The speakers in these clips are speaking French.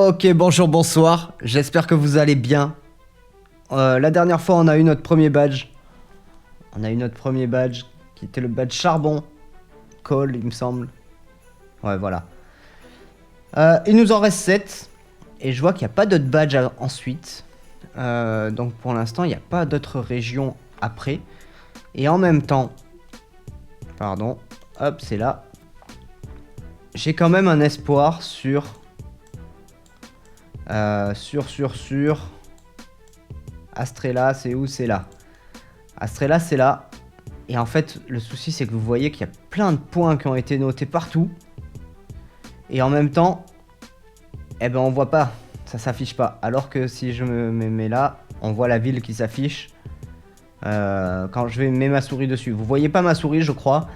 Ok, bonjour, bonsoir. J'espère que vous allez bien. La dernière fois, on a eu notre premier badge. On a eu notre premier badge, qui était le badge charbon. Coal, il me semble. Ouais, voilà. Il nous en reste 7. Et je vois qu'il n'y a pas d'autres badges ensuite. Donc pour l'instant, il n'y a pas d'autres régions après. Et en même temps... Pardon. Hop, c'est là. J'ai quand même un espoir sur... Astrella, c'est où? C'est là. Astrella, c'est là. Et en fait, le souci, c'est que vous voyez qu'il y a plein de points qui ont été notés partout. Et en même temps, eh ben on voit pas. Ça s'affiche pas. Alors que si je me mets là, on voit la ville qui s'affiche. Quand je mets ma souris dessus. Vous voyez pas ma souris, je crois.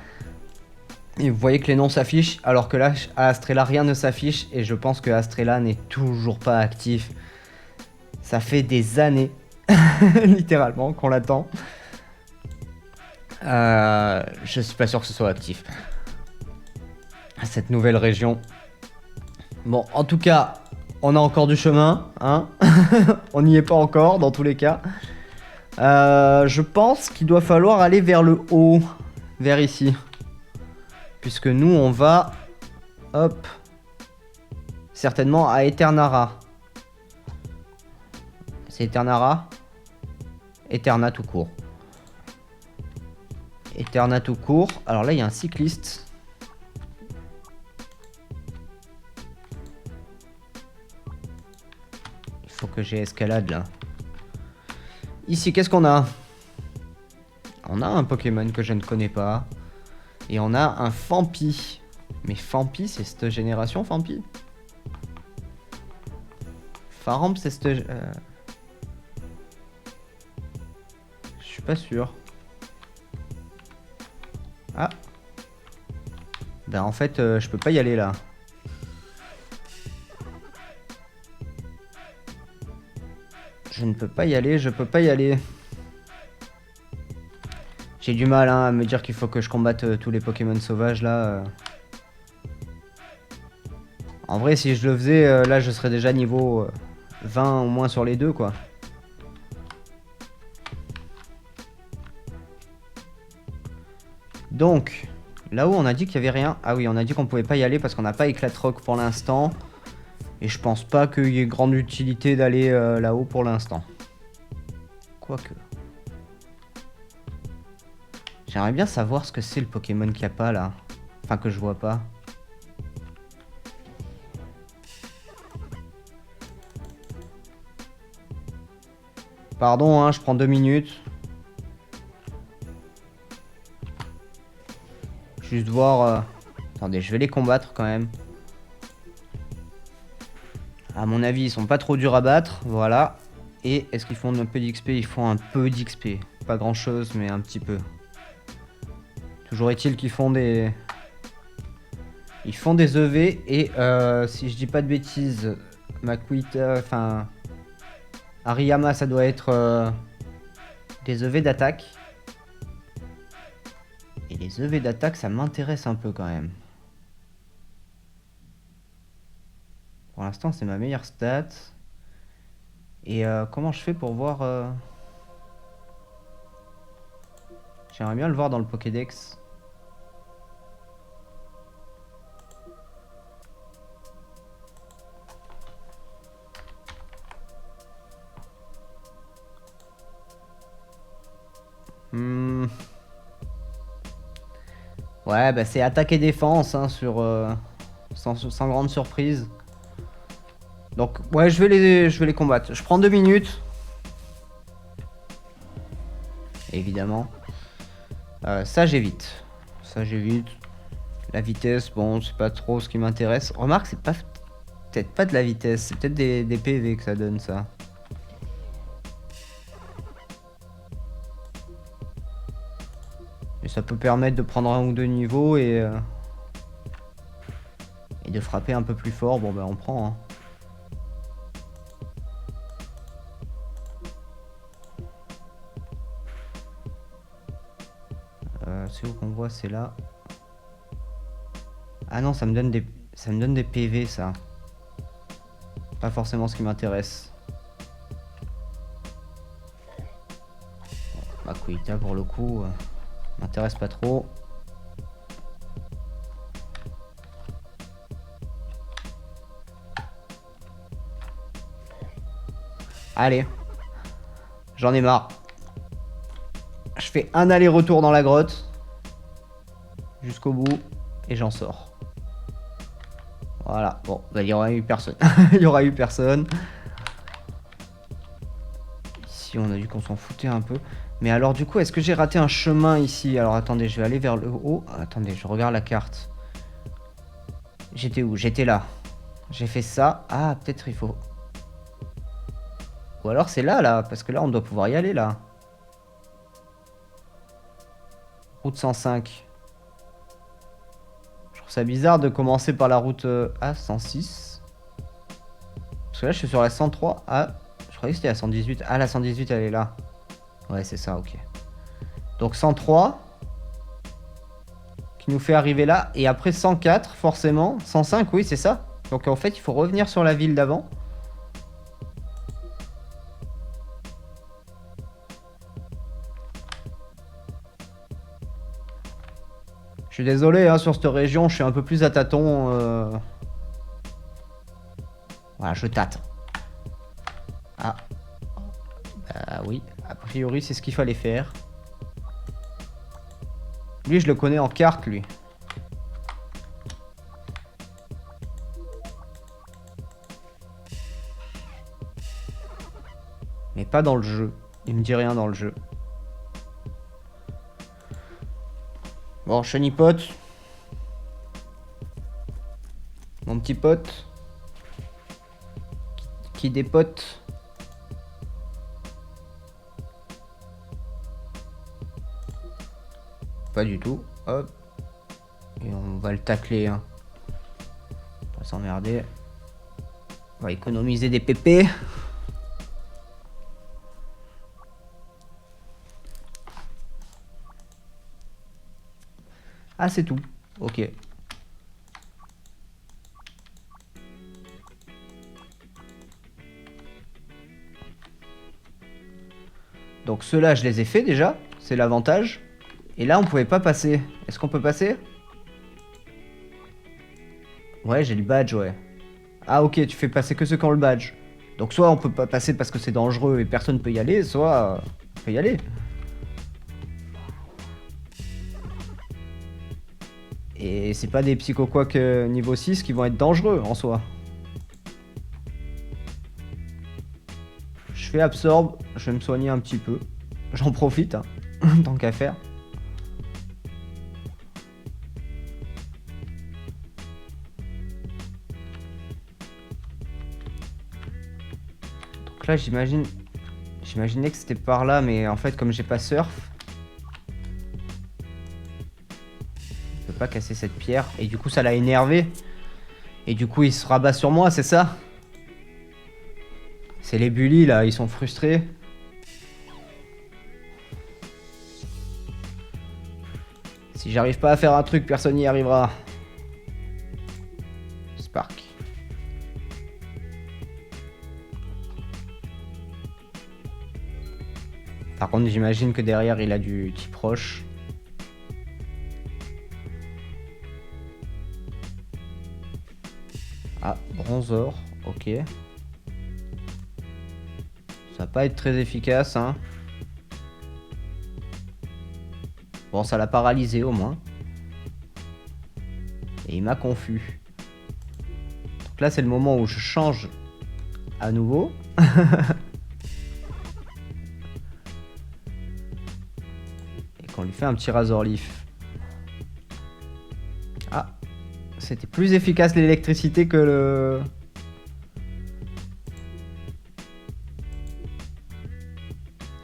Et vous voyez que les noms s'affichent. Alors que là, à Astrella, rien ne s'affiche. Et je pense que Astrella n'est toujours pas actif. Ça fait des années, littéralement, qu'on l'attend. Je suis pas sûr que ce soit actif. Cette nouvelle région. Bon, en tout cas, on a encore du chemin, hein. On n'y est pas encore, dans tous les cas. Je pense qu'il doit falloir aller vers le haut. Vers ici. Puisque nous, on va... Hop. Certainement à Eternara. C'est Eternara? Eterna tout court. Eterna tout court. Alors là, il y a un cycliste. Il faut que j'ai escalade là. Ici, qu'est-ce qu'on a? On a un Pokémon que je ne connais pas. Et on a un Fampi. Mais Fampi, c'est cette génération, Fampi? Faramp, c'est cette... Je suis pas sûr. Ah. Ben en fait, je peux pas y aller là. Je ne peux pas y aller, je peux pas y aller. J'ai du mal hein, à me dire qu'il faut que je combatte tous les Pokémon sauvages là. En vrai, si je le faisais, là je serais déjà niveau 20 au moins sur les deux quoi. Donc, là-haut on a dit qu'il y avait rien. Ah oui, on a dit qu'on pouvait pas y aller parce qu'on n'a pas Éclate-Roc pour l'instant. Et je pense pas qu'il y ait grande utilité d'aller là-haut pour l'instant. Quoique. J'aimerais bien savoir ce que c'est le Pokémon qu'il n'y a pas là. Enfin que je vois pas. Pardon, hein, je prends 2 minutes. Juste voir... Attendez, je vais les combattre quand même. À mon avis, ils sont pas trop durs à battre. Voilà. Et est-ce qu'ils font un peu d'XP? Ils font un peu d'XP. Pas grand chose, mais un petit peu. Toujours est-il qu'ils font des... Ils font des EV. Et si je dis pas de bêtises, Makuita... Enfin... Hariyama, ça doit être... des EV d'attaque. Et les EV d'attaque, ça m'intéresse un peu quand même. Pour l'instant, c'est ma meilleure stat. Et comment je fais pour voir... J'aimerais bien le voir dans le Pokédex. Ouais, bah c'est attaque et défense, hein, sans grande surprise. Donc, ouais, je vais les combattre. Je prends 2 minutes. Évidemment. Ça, j'évite. Ça, j'évite. La vitesse, bon, c'est pas trop ce qui m'intéresse. Remarque, c'est pas peut-être pas de la vitesse. C'est peut-être des PV que ça donne, ça. Et ça peut permettre de prendre 1 ou 2 niveaux et de frapper un peu plus fort. Bon, bah, on prend, hein. C'est où qu'on voit? C'est là. Ah non, ça me donne des PV, ça. Pas forcément ce qui m'intéresse. Makuhita pour le coup, m'intéresse pas trop. Allez. J'en ai marre. Je fais un aller-retour dans la grotte. Jusqu'au bout. Et j'en sors. Voilà. Bon, bah, il y aura eu personne. Il y aura eu personne. Ici, on a vu qu'on s'en foutait un peu. Mais alors, du coup, est-ce que j'ai raté un chemin ici? Alors, attendez, je vais aller vers le haut. Attendez, je regarde la carte. J'étais où? J'étais là. J'ai fait ça. Ah, peut-être il faut... Ou alors c'est là, là. Parce que là, on doit pouvoir y aller, là. Route 105. Je trouve ça bizarre de commencer par la route... 106. Parce que là, je suis sur la 103. Ah, je croyais que c'était la 118. Ah, la 118, elle est là. Ouais, c'est ça, ok. Donc 103. Qui nous fait arriver là. Et après 104, forcément. 105, oui, c'est ça. Donc en fait, il faut revenir sur la ville d'avant. Je suis désolé, hein, sur cette région, je suis un peu plus à tâtons. Voilà, je tâte. Ah. Bah oui, a priori, c'est ce qu'il fallait faire. Lui, je le connais en carte, lui. Mais pas dans le jeu. Il me dit rien dans le jeu. Bon, chenipote. Mon petit pote. Qui dépote. Pas du tout. Hop. Et on va le tacler. Hein. On va s'emmerder. On va économiser des pépés. Ah, c'est tout. Ok. Donc ceux-là, je les ai fait déjà. C'est l'avantage. Et là, on pouvait pas passer. Est-ce qu'on peut passer? Ouais, j'ai le badge, ouais. Ah, ok, tu fais passer que ceux qui ont le badge. Donc soit on peut pas passer parce que c'est dangereux et personne peut y aller, soit on peut y aller. Et c'est pas des psychoquacs niveau 6 qui vont être dangereux en soi. Je fais absorbe, je vais me soigner un petit peu. J'en profite, hein, tant qu'à faire. Donc là, j'imaginais que c'était par là, mais en fait, comme j'ai pas surf, je peux pas casser cette pierre. Et du coup, ça l'a énervé. Et du coup, il se rabat sur moi, c'est ça? C'est les bullies, là, ils sont frustrés. Si j'arrive pas à faire un truc, personne n'y arrivera. Spark. Par contre, j'imagine que derrière, il a du type roche. Ah, bronzor, ok. Ça va pas être très efficace, hein. Bon, ça l'a paralysé au moins. Et il m'a confus. Donc là, c'est le moment où je change à nouveau. Et qu'on lui fait un petit Razor Leaf. Ah, c'était plus efficace l'électricité que le...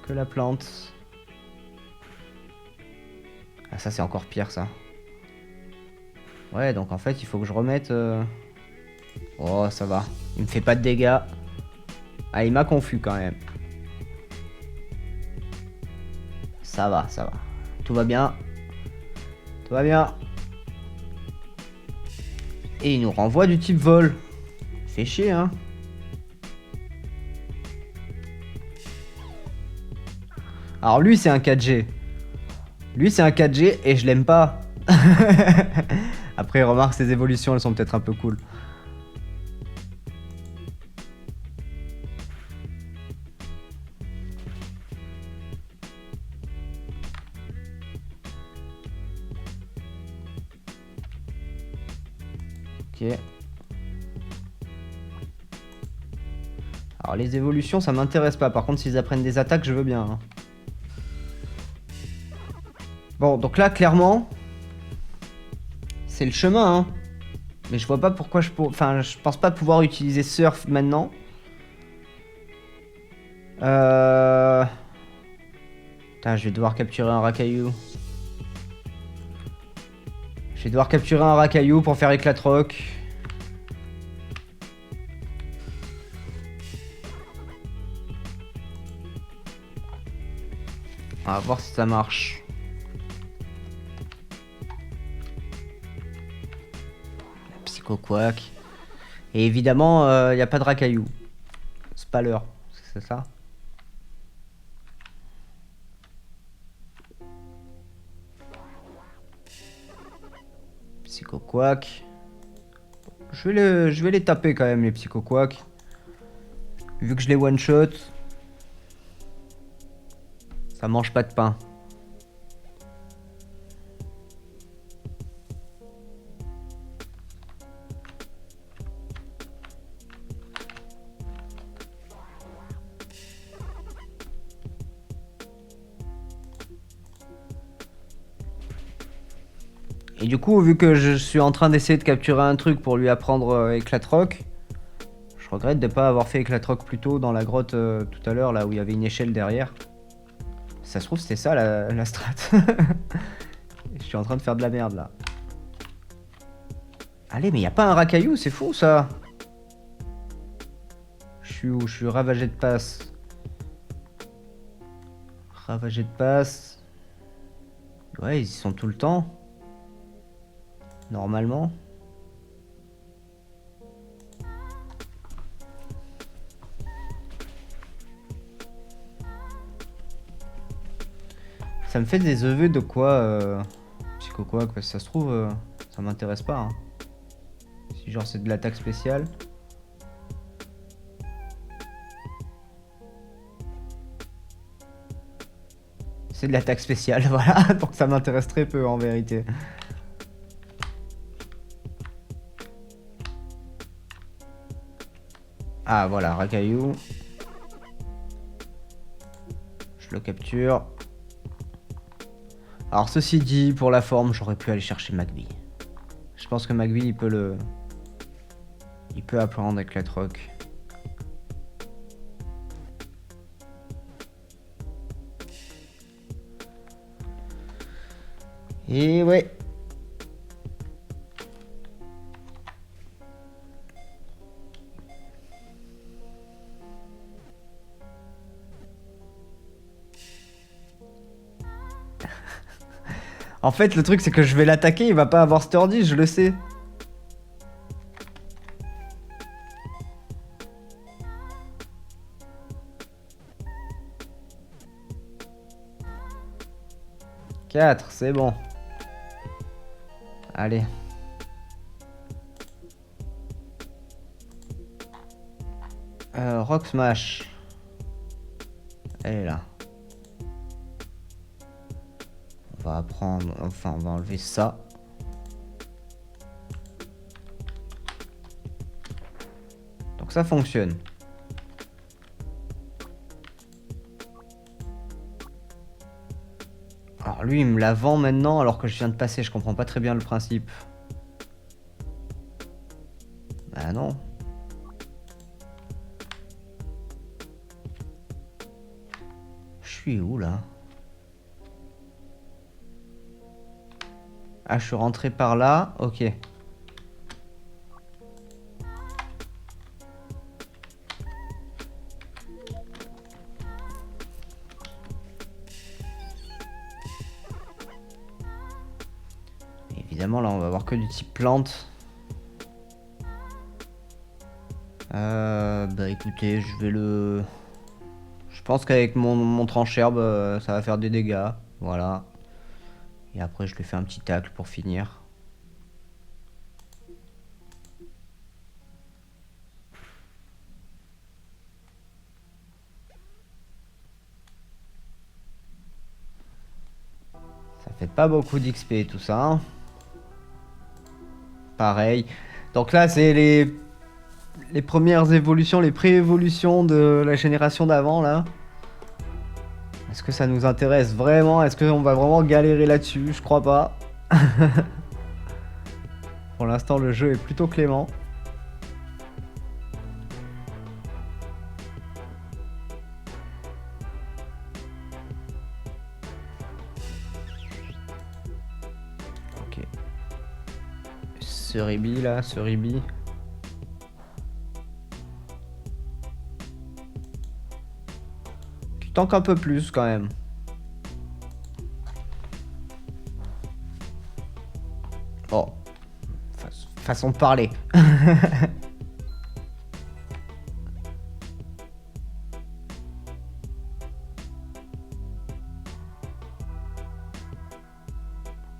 que la plante. Ah, ça c'est encore pire ça. Ouais, donc en fait il faut que je remette... Oh, ça va. Il me fait pas de dégâts. Ah, il m'a confus quand même. Ça va, ça va. Tout va bien. Tout va bien. Et il nous renvoie du type vol. Fait chier, hein. Alors lui c'est un 4G. Lui c'est un 4G et je l'aime pas. Après remarque ses évolutions elles sont peut-être un peu cool. Ok. Alors les évolutions ça m'intéresse pas. Par contre s'ils apprennent des attaques je veux bien. Hein. Bon donc là clairement c'est le chemin hein. Mais je vois pas pourquoi enfin je pense pas pouvoir utiliser Surf maintenant. Putain je vais devoir capturer un Racaillou. Je vais devoir capturer un Racaillou pour faire éclat rock. On va voir si ça marche. Psycho Quack. Et évidemment, il n'y a pas de Racaillou. C'est pas l'heure. C'est ça. Psycho Quack. Je vais les taper quand même, les Psycho Quack. Vu que je les one shot. Ça mange pas de pain. Et du coup, vu que je suis en train d'essayer de capturer un truc pour lui apprendre éclat rock, je regrette de ne pas avoir fait éclat rock plus tôt dans la grotte tout à l'heure, là où il y avait une échelle derrière. Ça se trouve, c'était ça la strat. Je suis en train de faire de la merde là. Allez, mais y a pas un Racaillou, c'est fou ça. Je suis où? Je suis ravagé de passe. Ravagé de passe. Ouais, ils y sont tout le temps. Normalement. Ça me fait des EV de quoi Psycho quoi, ça se trouve, ça m'intéresse pas. Hein. Si genre c'est de l'attaque spéciale. C'est de l'attaque spéciale, voilà. Donc ça m'intéresse très peu en vérité. Ah voilà, Racaillou. Je le capture. Alors ceci dit, pour la forme, j'aurais pu aller chercher McVie. Je pense que McVie, il peut apprendre avec la troc. Et ouais. En fait, le truc, c'est que je vais l'attaquer, il va pas avoir Sturdy, je le sais. Quatre, c'est bon. Allez. Rock Smash. Elle est là. On va prendre... Enfin, on va enlever ça. Donc ça fonctionne. Alors lui, il me la vend maintenant alors que je viens de passer. Je comprends pas très bien le principe. Bah non. Je suis où là? Ah, je suis rentré par là. Ok. Évidemment, là, on va avoir que du type plante. Bah écoutez, je pense qu'avec mon tranche-herbe, ça va faire des dégâts. Voilà. Et après, je lui fais un petit tacle pour finir. Ça fait pas beaucoup d'XP tout ça. Hein. Pareil. Donc là, c'est les premières évolutions, les pré-évolutions de la génération d'avant là. Est-ce que ça nous intéresse vraiment? Est-ce qu'on va vraiment galérer là-dessus? Je crois pas. Pour l'instant, le jeu est plutôt clément. Ok. Ce Ribi là, ce Ribi. Tu tankes un peu plus quand même. Oh. Façon de parler.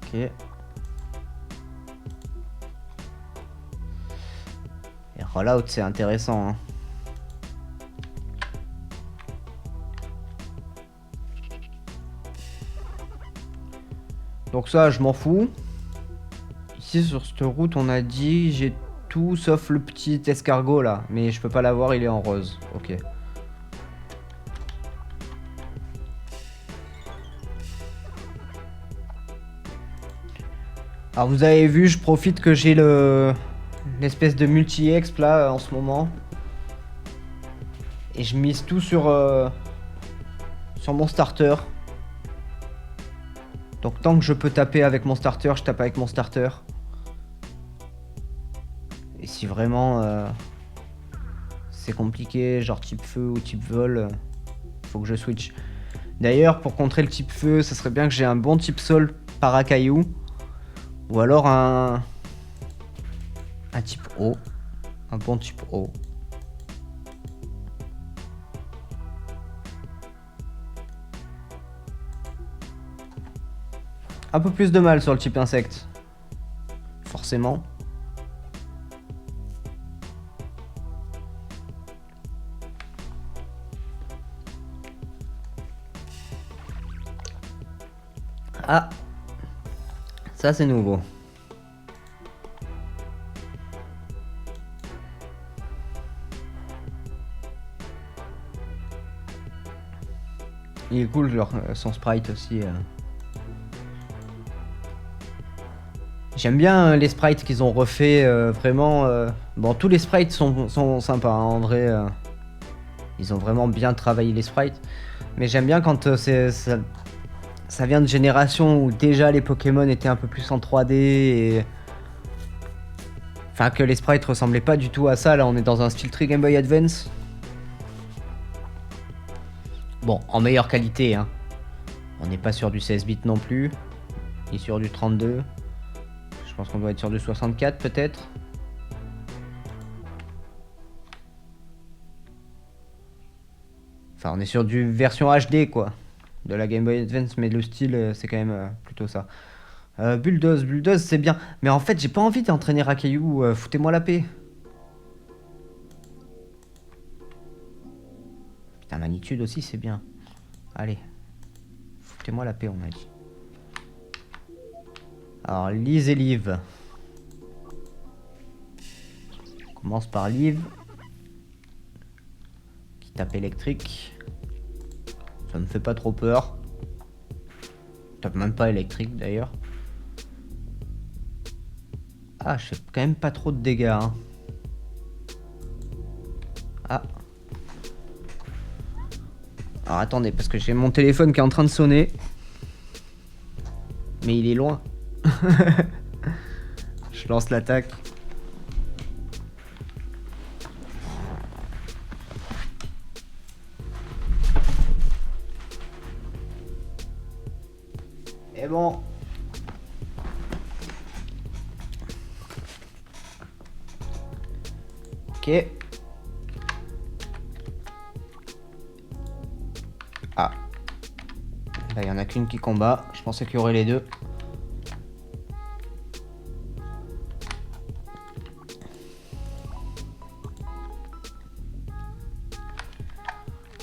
Ok. Et rollout, c'est intéressant. Hein. Donc ça, je m'en fous. Ici, sur cette route, on a dit j'ai tout sauf le petit escargot là. Mais je peux pas l'avoir, il est en rose. Ok. Alors vous avez vu, je profite que j'ai l'espèce de multi-exp là en ce moment. Et je mise tout sur mon starter. Donc tant que je peux taper avec mon starter, je tape avec mon starter. Et si vraiment c'est compliqué, genre type feu ou type vol, faut que je switch. D'ailleurs, pour contrer le type feu, ça serait bien que j'ai un bon type sol paracaillou. Ou alors un type eau. Un bon type eau. Un peu plus de mal sur le type insecte. Forcément. Ah. Ça c'est nouveau. Il est cool son sprite aussi. J'aime bien les sprites qu'ils ont refait vraiment. Bon, tous les sprites sont sympas hein, en vrai. Ils ont vraiment bien travaillé les sprites. Mais j'aime bien quand ça vient de génération où déjà les Pokémon étaient un peu plus en 3D et. Enfin, que les sprites ressemblaient pas du tout à ça. Là, on est dans un style très Game Boy Advance. Bon, en meilleure qualité, hein. On n'est pas sur du 16 bits non plus. Ni sur du 32. Je pense qu'on doit être sur du 64 peut-être. Enfin, on est sur du version HD quoi. De la Game Boy Advance, mais le style, c'est quand même plutôt ça. Bulldoze, c'est bien. Mais en fait, j'ai pas envie d'entraîner Rakayu. Foutez-moi la paix. Putain, magnitude aussi, c'est bien. Allez. Foutez-moi la paix, on a dit. Alors, Lise et Liv. On commence par Liv. Qui tape électrique. Ça me fait pas trop peur. Tape même pas électrique d'ailleurs. Ah, je fais quand même pas trop de dégâts. Hein. Ah. Alors attendez, parce que j'ai mon téléphone qui est en train de sonner. Mais il est loin. Je lance l'attaque. Et bon. Ok. Ah. Là, il y en a qu'une qui combat. Je pensais qu'il y aurait les deux.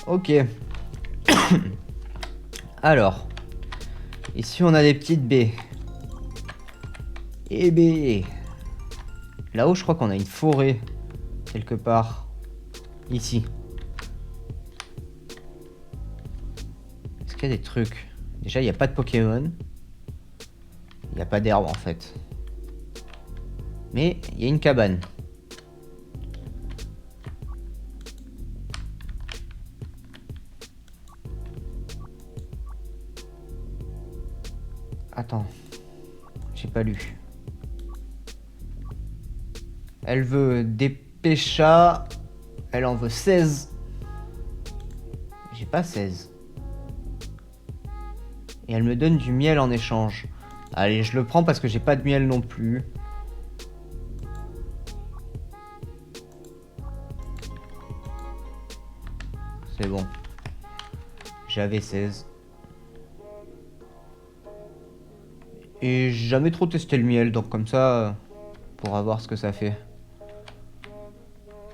Ok. Alors. Ici, on a des petites baies. Et baies. Là-haut, je crois qu'on a une forêt. Quelque part. Ici. Est-ce qu'il y a des trucs? Déjà, il n'y a pas de Pokémon. Il n'y a pas d'herbe, en fait. Mais il y a une cabane. Attends. J'ai pas lu. Elle veut des pêchas. Elle en veut 16. J'ai pas 16. Et elle me donne du miel en échange. Allez, je le prends parce que j'ai pas de miel non plus. C'est bon. J'avais 16. Et j'ai jamais trop testé le miel, donc comme ça, pour voir ce que ça fait.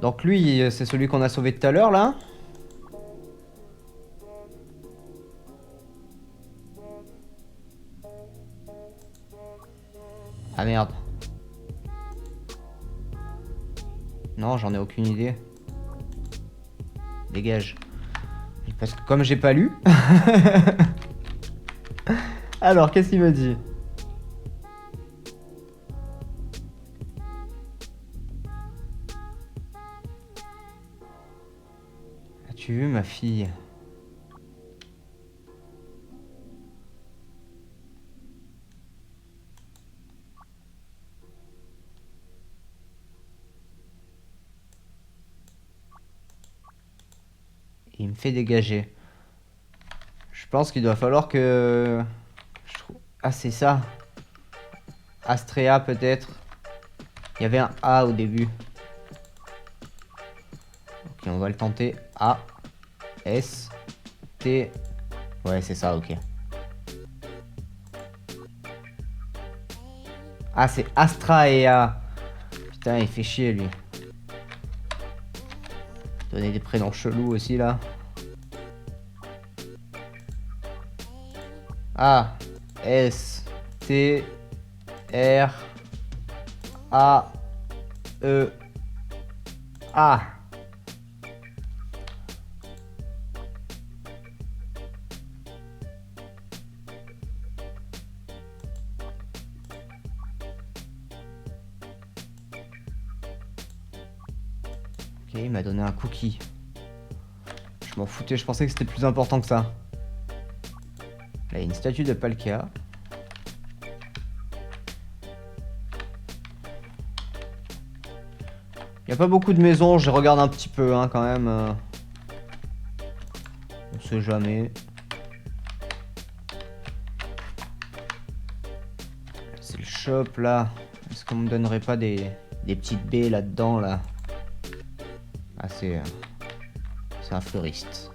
Donc lui, c'est celui qu'on a sauvé tout à l'heure, là. Ah merde. Non, j'en ai aucune idée. Dégage. Parce que comme j'ai pas lu... Alors, qu'est-ce qu'il me dit? As-tu vu ma fille? Il me fait dégager. Je pense qu'il doit falloir que... Ah, c'est ça. Astrea, peut-être. Il y avait un A au début. Ok, on va le tenter. A. S. T. Ouais, c'est ça, ok. Ah, c'est Astraea. Putain, il fait chier, lui. Donner des prénoms chelous aussi, là. A. S. T. R. A. E. A. Ok, il m'a donné un cookie. Je m'en foutais, je pensais que c'était plus important que ça. Là, il y a une statue de Palkia. Il n'y a pas beaucoup de maisons, je regarde un petit peu hein, quand même. On sait jamais. C'est le shop là. Est-ce qu'on me donnerait pas des petites baies là-dedans là? Ah c'est un fleuriste.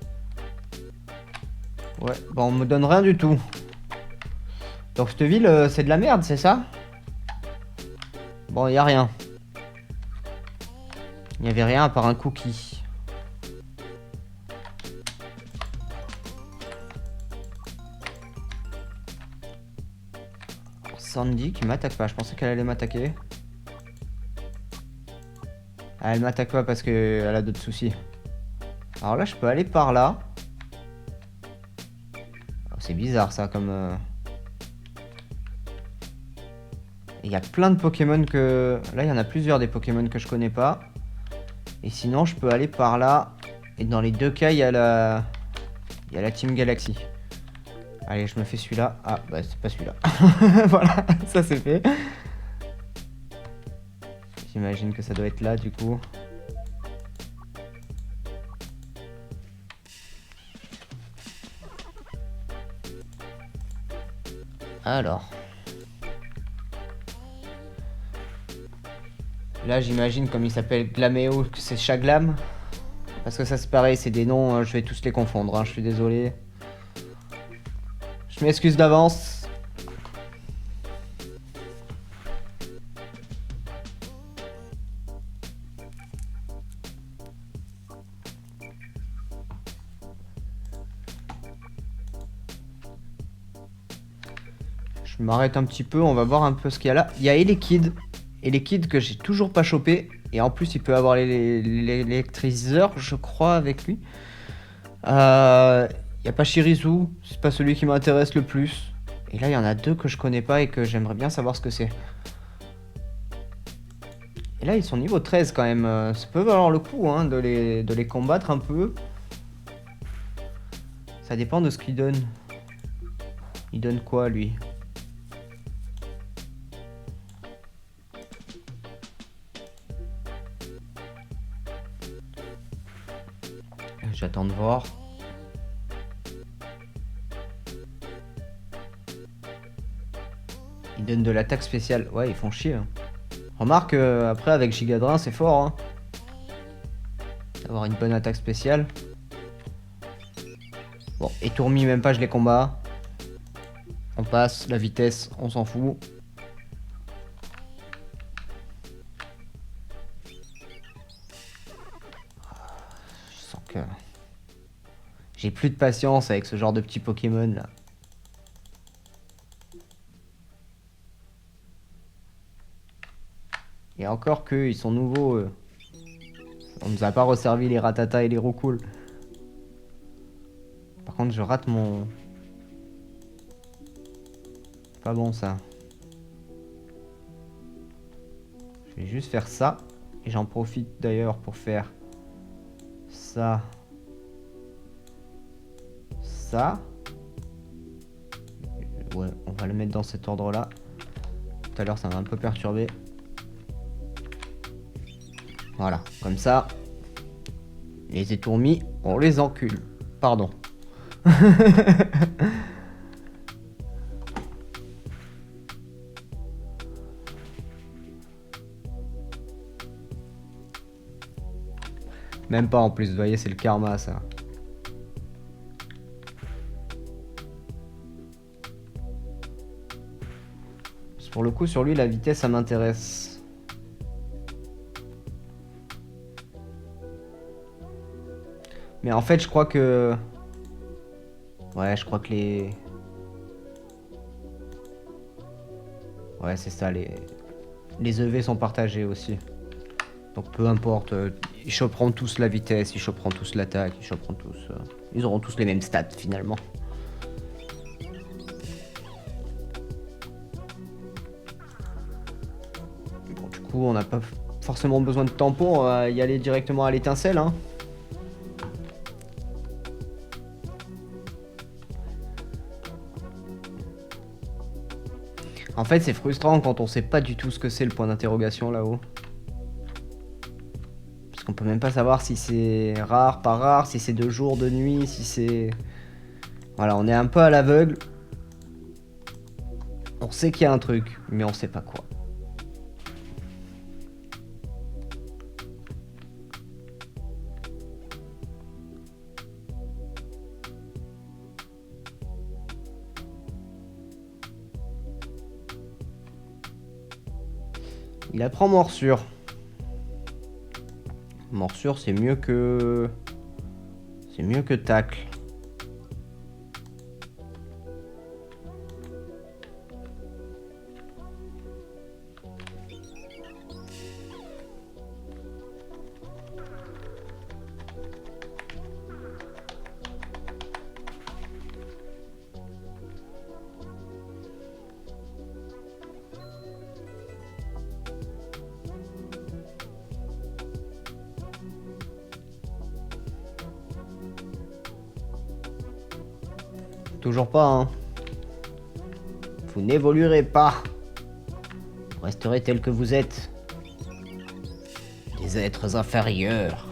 Ouais, bon on me donne rien du tout. Donc cette ville c'est de la merde, c'est ça? Bon, y a rien. Il n'y avait rien à part un cookie. Sandy qui m'attaque pas, je pensais qu'elle allait m'attaquer. Ah, elle m'attaque pas parce qu'elle a d'autres soucis. Alors là, je peux aller par là. Oh, c'est bizarre ça comme... Il y a plein de Pokémon que... Là, il y en a plusieurs des Pokémon que je connais pas. Et sinon, je peux aller par là. Et dans les deux cas, il y a la... Il y a la Team Galaxy. Allez, je me fais celui-là. Ah, bah c'est pas celui-là. Voilà, ça c'est fait. J'imagine que ça doit être là, du coup. Alors... Là, j'imagine, comme il s'appelle Glaméo, que c'est Chaglam. Parce que ça, c'est pareil, c'est des noms, je vais tous les confondre, hein, je suis désolé. Je m'excuse d'avance. Je m'arrête un petit peu, on va voir un peu ce qu'il y a là. Il y a Elekid. Elekid que j'ai toujours pas chopé. Et en plus, il peut avoir l'électryseur, je crois, avec lui. Il y a pas Shirizu, c'est pas celui qui m'intéresse le plus. Et là, il y en a deux que je connais pas et que j'aimerais bien savoir ce que c'est. Et là, ils sont niveau 13 quand même. Ça peut valoir le coup hein, de les combattre un peu. Ça dépend de ce qu'il donne. Il donne quoi, lui? J'attends de voir. Ils donnent de l'attaque spéciale. Ouais, ils font chier. Hein. Remarque, après, avec Gigadrin, c'est fort. Hein. Avoir une bonne attaque spéciale. Bon, et Tourmi, même pas, je les combats. On passe, la vitesse, on s'en fout. Je sens que... J'ai plus de patience avec ce genre de petits Pokémon, là. Et encore que, ils sont nouveaux, eux. On nous a pas resservi les Ratata et les Roucoule. Par contre, je rate mon... Pas bon, ça. Je vais juste faire ça. Et j'en profite d'ailleurs pour faire... Ça. Ça. Ouais, on va le mettre dans cet ordre-là. Tout à l'heure, ça m'a un peu perturbé. Voilà, comme ça. Les étourmis, on les encule. Pardon. Même pas en plus, vous voyez, c'est le karma ça. Pour le coup, sur lui, la vitesse, ça m'intéresse. Mais en fait, je crois que... Ouais, je crois que les... Ouais, c'est ça, les EV sont partagés aussi. Donc peu importe, ils choperont tous la vitesse, ils choperont tous l'attaque, ils choperont tous... Ils auront tous les mêmes stats, finalement. Bon, du coup, on n'a pas forcément besoin de tampon, on va y aller directement à l'étincelle, hein. En fait, c'est frustrant quand on sait pas du tout ce que c'est le point d'interrogation là-haut. Parce qu'on peut même pas savoir si c'est rare, pas rare, si c'est de jour, de nuit, si c'est... Voilà, on est un peu à l'aveugle. On sait qu'il y a un truc, mais on sait pas quoi. Il apprend morsure. Morsure, c'est mieux que... C'est mieux que tacle. Toujours pas, hein. Vous n'évoluerez pas. Vous resterez tel que vous êtes. Des êtres inférieurs.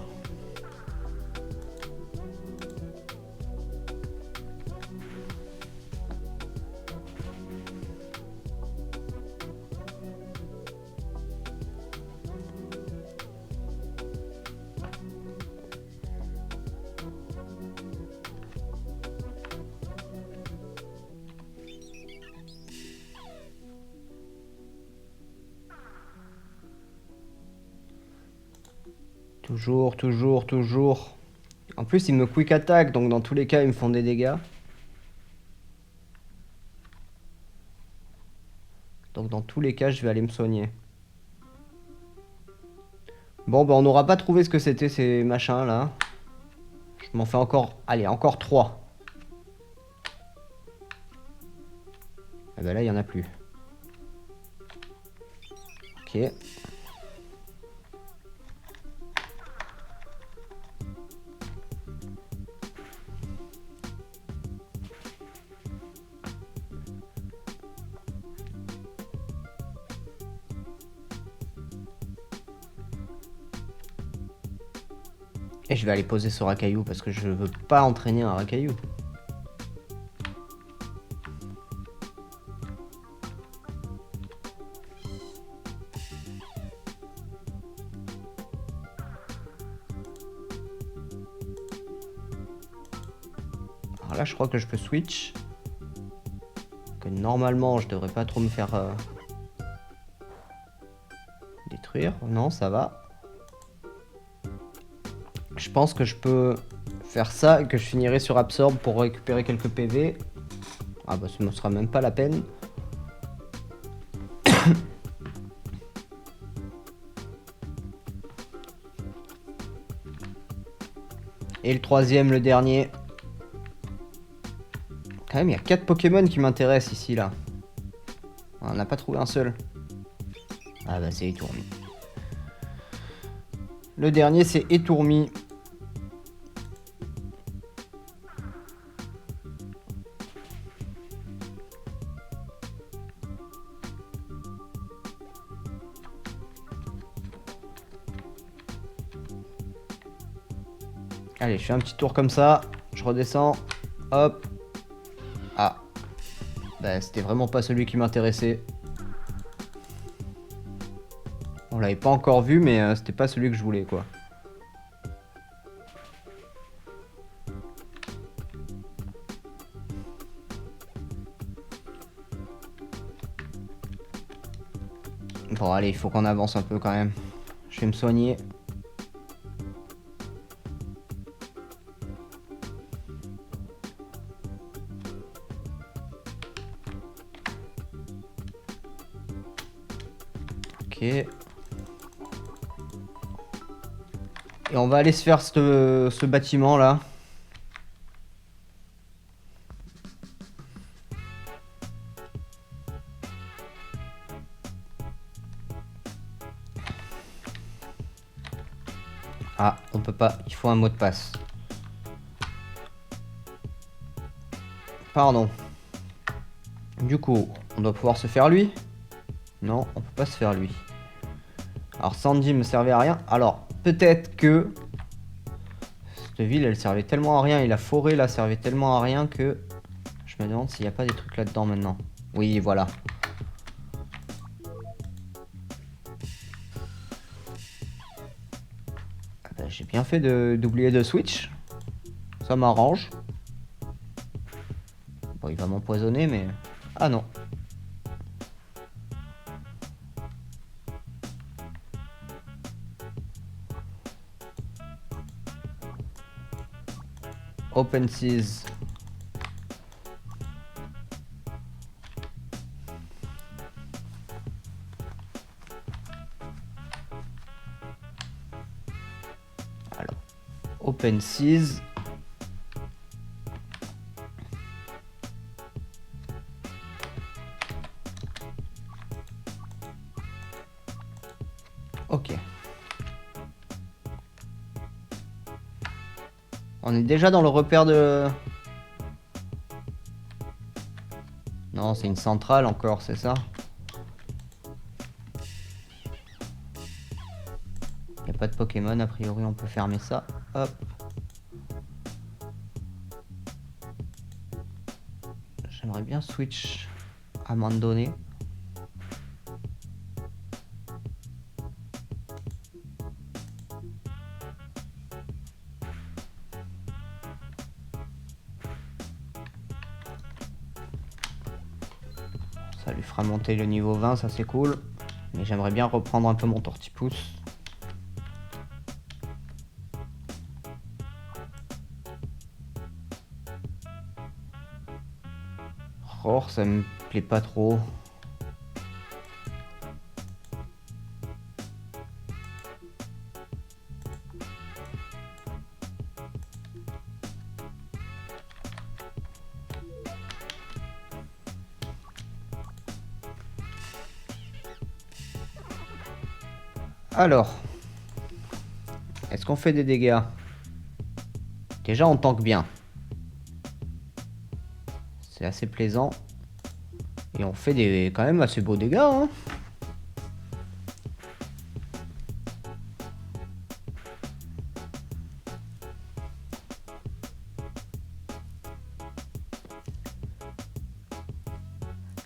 Toujours, toujours, toujours. En plus, ils me quick attack, donc dans tous les cas, ils me font des dégâts. Donc dans tous les cas, je vais aller me soigner. Bon, bah on n'aura pas trouvé ce que c'était ces machins là. Je m'en fais encore... Allez, encore 3. Ah bah là, il n'y en a plus. Ok. Et je vais aller poser ce racaillou parce que je veux pas entraîner un racaillou. Alors là, je crois que je peux switch. Que normalement, je devrais pas trop me faire détruire. Non, ça va. Je pense que je peux faire ça et que je finirai sur Absorb pour récupérer quelques PV. Ah bah ça ne sera même pas la peine. Et le troisième, le dernier. Quand même, il y a 4 Pokémon qui m'intéressent ici, là. On n'a pas trouvé un seul. Ah bah c'est Étourmi. Le dernier, c'est Étourmi. Allez, je fais un petit tour comme ça. Je redescends. Hop. Ah. Bah, c'était vraiment pas celui qui m'intéressait. On l'avait pas encore vu, mais c'était pas celui que je voulais, quoi. Bon, allez, il faut qu'on avance un peu quand même. Je vais me soigner. Ok. Et on va aller se faire ce bâtiment là. Ah, on peut pas, il faut un mot de passe. Pardon. Du coup, on doit pouvoir se faire lui? Non, on peut pas se faire lui. Alors Sandy me servait à rien. Alors, peut-être que cette ville, elle servait tellement à rien et la forêt là servait tellement à rien que je me demande s'il n'y a pas des trucs là-dedans maintenant. Oui, voilà. Ah bah, j'ai bien fait d'oublier de switch. Ça m'arrange. Bon, il va m'empoisonner, mais... Ah non. Open Seas. Alors, Open Seas. Ok. On est déjà dans le repère de... Non, c'est une centrale encore, c'est ça? Il n'y a pas de Pokémon, a priori on peut fermer ça. Hop. J'aimerais bien switch à un moment donné. Ça lui fera monter le niveau 20, ça c'est cool. Mais j'aimerais bien reprendre un peu mon tortipousse. Oh, ça me plaît pas trop. Alors, est-ce qu'on fait des dégâts? Déjà, on tank bien. C'est assez plaisant. Et on fait des quand même assez beaux dégâts, hein.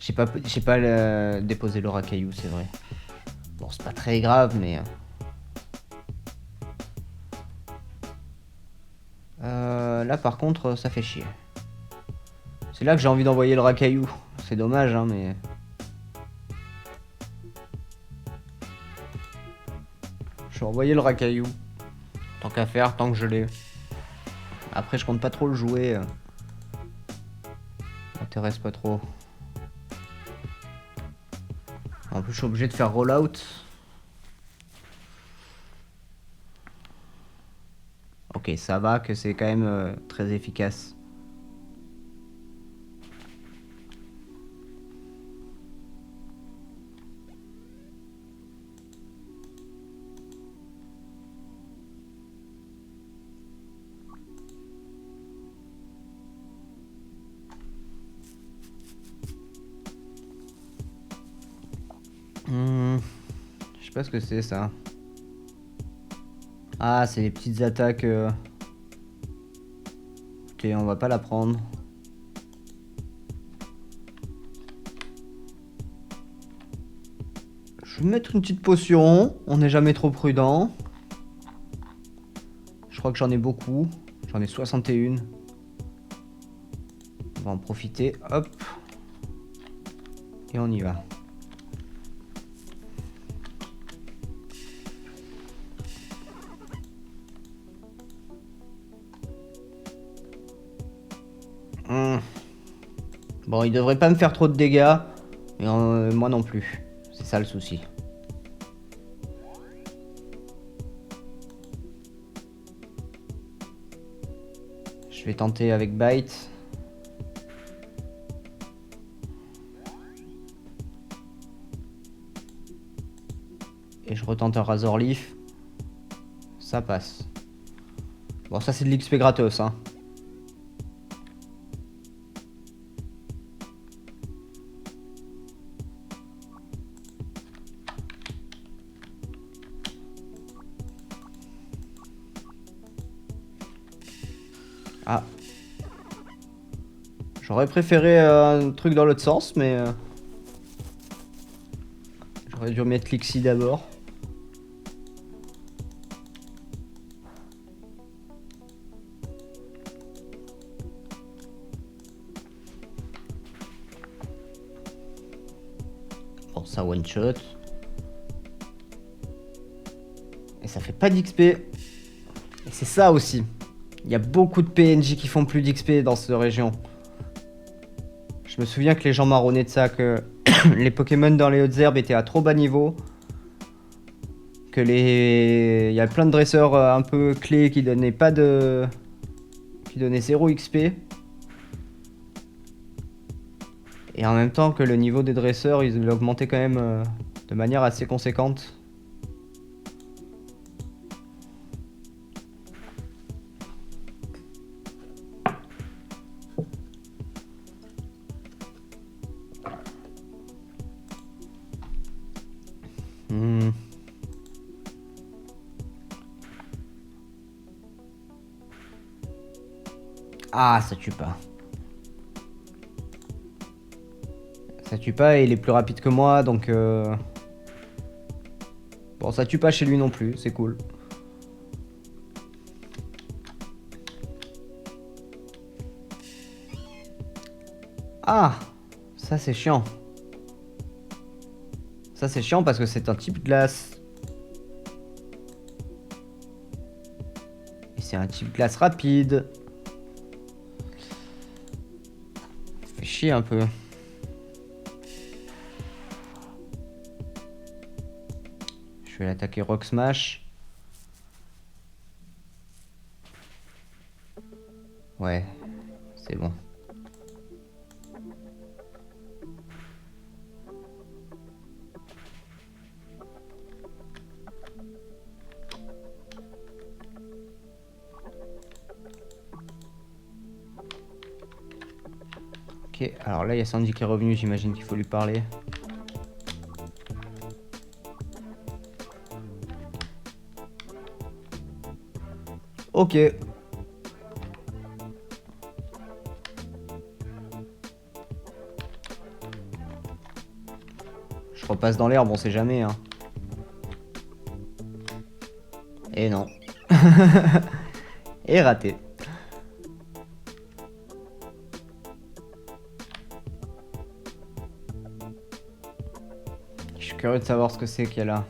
J'ai pas déposé le racaillou, c'est vrai. Bon, c'est pas très grave, mais... là, par contre, ça fait chier. C'est là que j'ai envie d'envoyer le racaillou. C'est dommage, hein, mais... Je vais envoyer le racaillou. Tant qu'à faire, tant que je l'ai. Après, je compte pas trop le jouer. M'intéresse pas trop. En plus, je suis obligé de faire rollout. Ok, ça va que c'est quand même très efficace. Je sais pas ce que c'est ça. Ah, c'est les petites attaques. Ok, on va pas la prendre. Je vais mettre une petite potion. On n'est jamais trop prudent. Je crois que j'en ai beaucoup. J'en ai 61. On va en profiter. Hop. Et on y va. Bon, il devrait pas me faire trop de dégâts. Mais moi non plus. C'est ça le souci. Je vais tenter avec Bite. Et je retente un Razor Leaf. Ça passe. Bon, ça c'est de l'XP gratos, hein. Ah. J'aurais préféré un truc dans l'autre sens, mais... j'aurais dû remettre l'Ixi d'abord. Bon, ça one shot. Et ça fait pas d'XP. Et c'est ça aussi. Il y a beaucoup de PNJ qui font plus d'XP dans cette région. Je me souviens que les gens marronnaient de ça, que les Pokémon dans les hautes herbes étaient à trop bas niveau. Que il y a plein de dresseurs un peu clés qui donnaient pas de... qui donnaient 0 XP. Et en même temps que le niveau des dresseurs, il augmentait quand même de manière assez conséquente. Ah, ça tue pas. Ça tue pas et il est plus rapide que moi, donc... Bon, ça tue pas chez lui non plus, c'est cool. Ah, ça c'est chiant. Ça c'est chiant parce que c'est un type glace. Et c'est un type glace rapide. Ça fait chier un peu. Je vais l'attaquer Rock Smash. Ouais, c'est bon. Ok, alors là il y a Sandy qui est revenu, j'imagine qu'il faut lui parler. Ok. Je repasse dans l'herbe, on sait jamais, hein. Et non. Et raté. Je suis curieux de savoir ce que c'est qu'il y a là.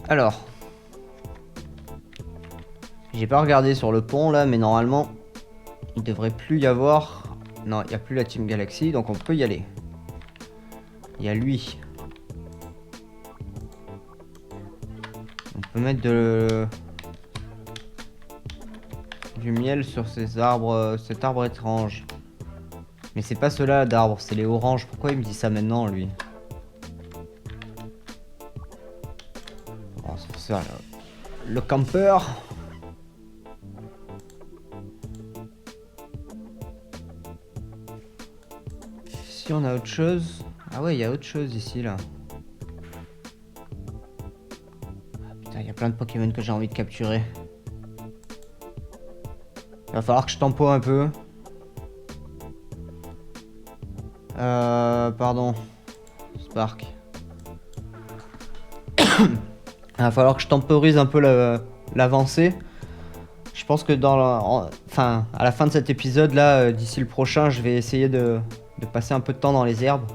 Alors. J'ai pas regardé sur le pont là, mais normalement, il devrait plus y avoir... Non, il n'y a plus la Team Galaxy, donc on peut y aller. Il y a lui. On peut mettre du miel sur ces arbres, cet arbre étrange. Mais c'est pas ceux-là d'arbres, c'est les oranges. Pourquoi il me dit ça maintenant, lui? Oh, c'est ça, le campeur. Si on a autre chose... Ah ouais, il y a autre chose ici, là. Ah, putain, il y a plein de Pokémon que j'ai envie de capturer. Il va falloir que je tempo un peu. Pardon. Spark. Il va falloir que je temporise un peu l'avancée. Je pense que enfin, à la fin de cet épisode là, d'ici le prochain, je vais essayer de passer un peu de temps dans les herbes.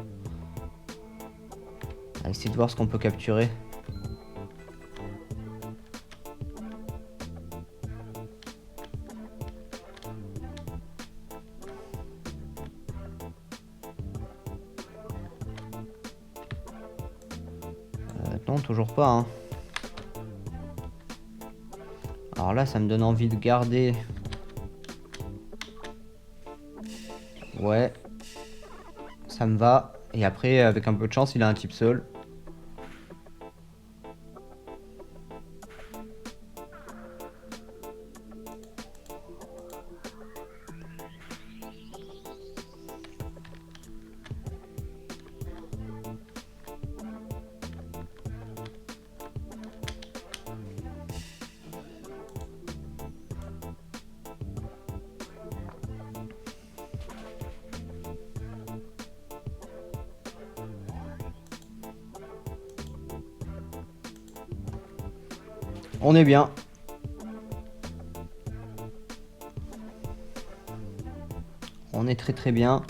On va essayer de voir ce qu'on peut capturer. Non, toujours pas, hein. Alors là, ça me donne envie de garder... Ouais. Ça me va. Et après, avec un peu de chance, il a un type sol. On est bien. On est très très bien.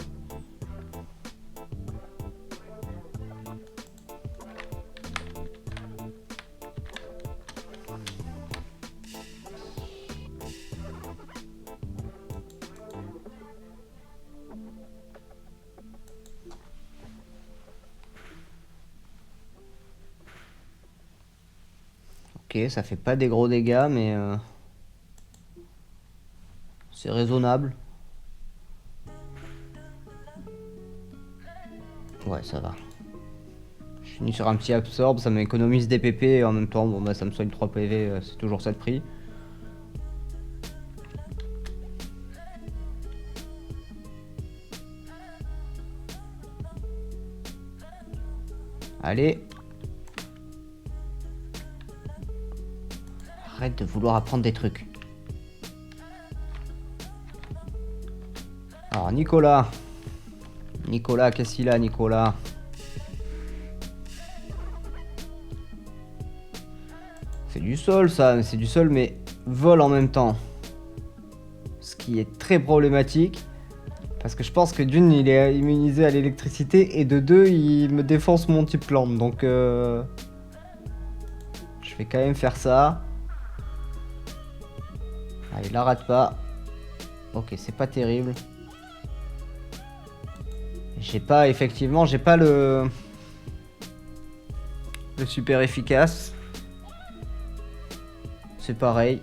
Ok, ça fait pas des gros dégâts, mais c'est raisonnable. Ouais, ça va. Je finis sur un petit absorbe, ça m'économise des PP et en même temps, bon bah ça me soigne 3 PV, c'est toujours ça de prix. Allez. Arrête de vouloir apprendre des trucs. Alors Nicolas. Nicolas, qu'est-ce qu'il a, Nicolas? C'est du sol ça, c'est du sol mais vol en même temps. Ce qui est très problématique. Parce que je pense que d'une, il est immunisé à l'électricité et de deux, il me défonce mon type plante. Donc je vais quand même faire ça. Ah, il la rate pas. Ok, c'est pas terrible. Effectivement, j'ai pas le super efficace. C'est pareil.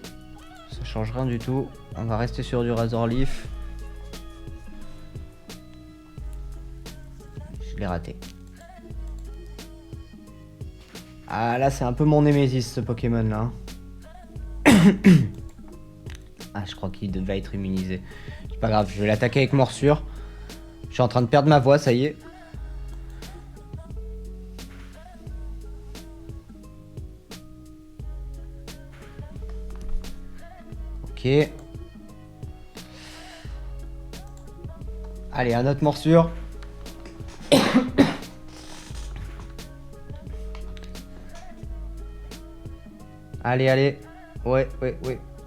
Ça change rien du tout. On va rester sur du Razor Leaf. Je l'ai raté. Ah là, c'est un peu mon némésis ce Pokémon là. Ah, je crois qu'il devait être immunisé. C'est pas grave, je vais l'attaquer avec morsure. Je suis en train de perdre ma voix, ça y est. Ok. Allez, un autre morsure. Allez, allez. Ouais.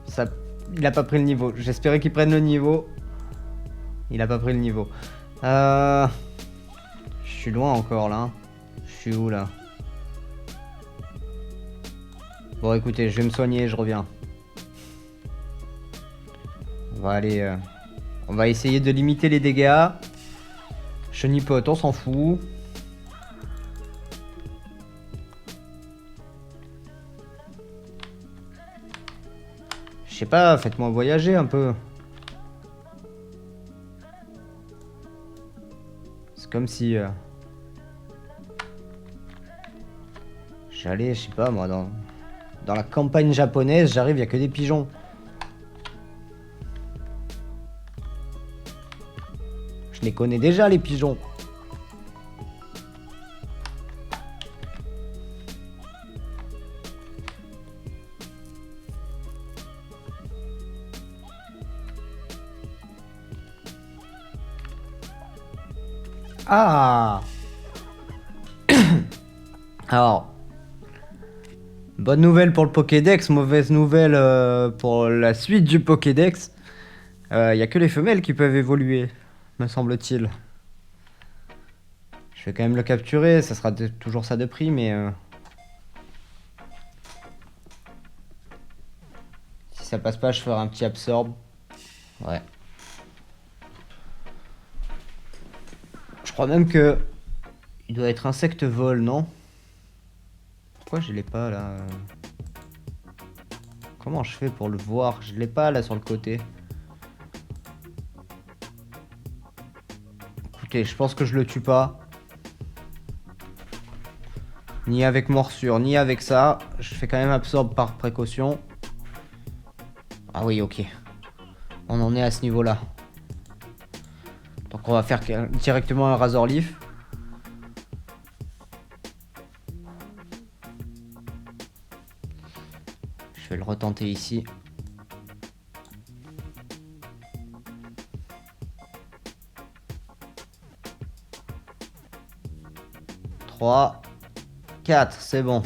Ça... Il a pas pris le niveau. J'espérais qu'il prenne le niveau. Il a pas pris le niveau. Je suis loin encore là. Je suis où là? Bon écoutez, je vais me soigner, je reviens. On va aller... On va essayer de limiter les dégâts. Chenipote, on s'en fout. Je sais pas, faites-moi voyager un peu. C'est comme si... J'allais, je sais pas moi, dans la campagne japonaise, j'arrive, il y a que des pigeons. Je les connais déjà, les pigeons. Ah! Alors, bonne nouvelle pour le Pokédex, mauvaise nouvelle pour la suite du Pokédex. Il y a que les femelles qui peuvent évoluer, me semble-t-il. Je vais quand même le capturer, ça sera toujours ça de prix, mais... Si ça passe pas, je ferai un petit absorbe. Ouais. Je crois même que... Il doit être insecte vol, non? Pourquoi je l'ai pas là? Comment je fais pour le voir? Je l'ai pas là sur le côté. Écoutez, je pense que je le tue pas. Ni avec morsure, ni avec ça. Je fais quand même absorbe par précaution. Ah oui, ok. On en est à ce niveau-là. Donc on va faire directement un Razor Leaf. Je vais le retenter ici. Trois, 4, c'est bon.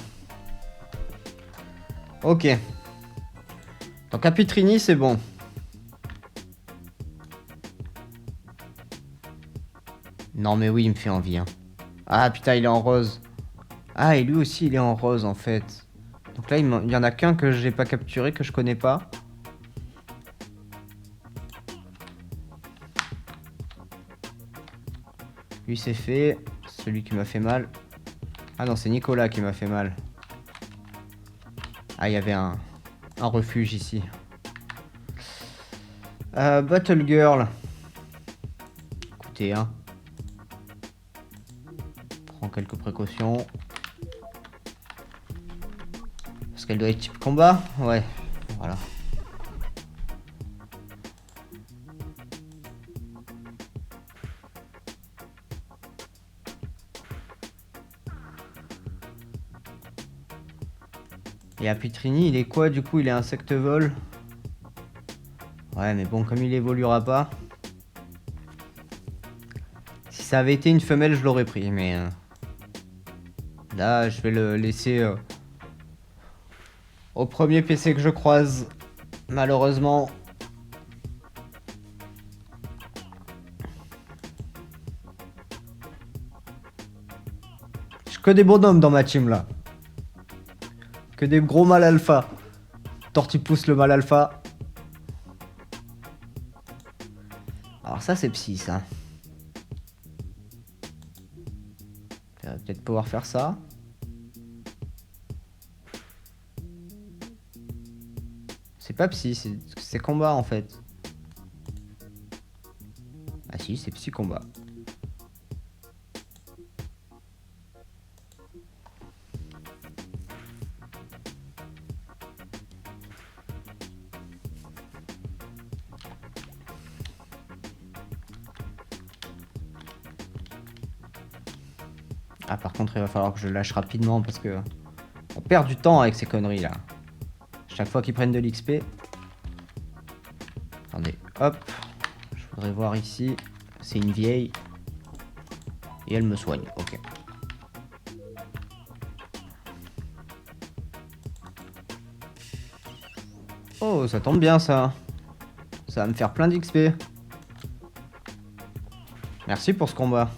Ok. Donc Capitrini, c'est bon. Non mais oui, il me fait envie. Hein. Ah putain, il est en rose. Ah, et lui aussi, il est en rose en fait. Donc là, il y en a qu'un que j'ai pas capturé, que je connais pas. Lui, c'est fait. Celui qui m'a fait mal. Ah non, c'est Nicolas qui m'a fait mal. Ah, il y avait un refuge ici. Battle Girl. Écoutez, hein. Prends quelques précautions. Parce qu'elle doit être type combat. Ouais, voilà. Et Apitrini, il est quoi du coup? Il est insecte vol. Ouais, mais bon, comme il évoluera pas. Si ça avait été une femelle, je l'aurais pris, mais... Là, je vais le laisser au premier PC que je croise. Malheureusement. J'ai que des bonhommes dans ma team, là. Que des gros mâles alpha. Tortipousse le mâle alpha. ça c'est psy ça. Ça va peut-être pouvoir faire ça. C'est pas psy, c'est combat en fait. Ah si, c'est psy combat. Ah par contre il va falloir que je lâche rapidement parce que on perd du temps avec ces conneries là. Chaque fois qu'ils prennent de l'XP. Attendez, hop. Je voudrais voir ici. C'est une vieille. Et elle me soigne, ok. Oh, ça tombe bien ça. Ça va me faire plein d'XP. Merci pour ce combat.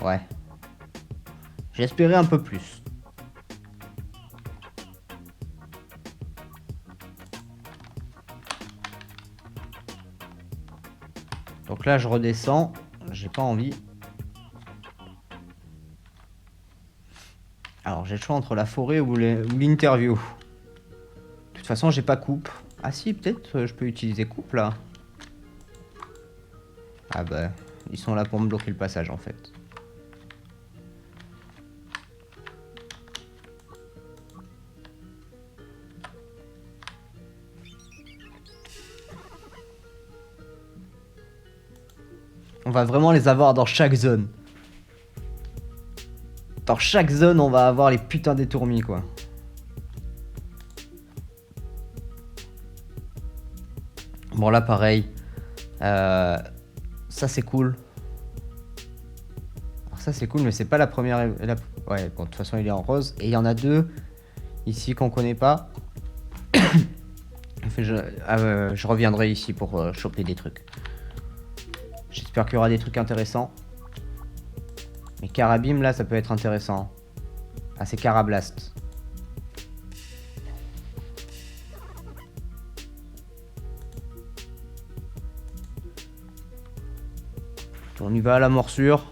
Ouais. J'espérais un peu plus. Donc là, je redescends. J'ai pas envie. Alors, j'ai le choix entre la forêt ou l'interview. De toute façon, j'ai pas coupe. Ah si, peut-être je peux utiliser coupe là. Ah bah, ils sont là pour me bloquer le passage en fait. On va vraiment les avoir dans chaque zone. Dans chaque zone, on va avoir les putains d'étourmis, quoi. Bon, là, pareil. Ça, c'est cool. Alors, ça, c'est cool, mais c'est pas la première... Ouais, bon, de toute façon, il est en rose. Et il y en a deux, ici, qu'on connaît pas. Enfin, je reviendrai ici pour choper des trucs. J'espère qu'il y aura des trucs intéressants. Mais Carabim, là, ça peut être intéressant. Ah, c'est Carablast. On y va à la morsure.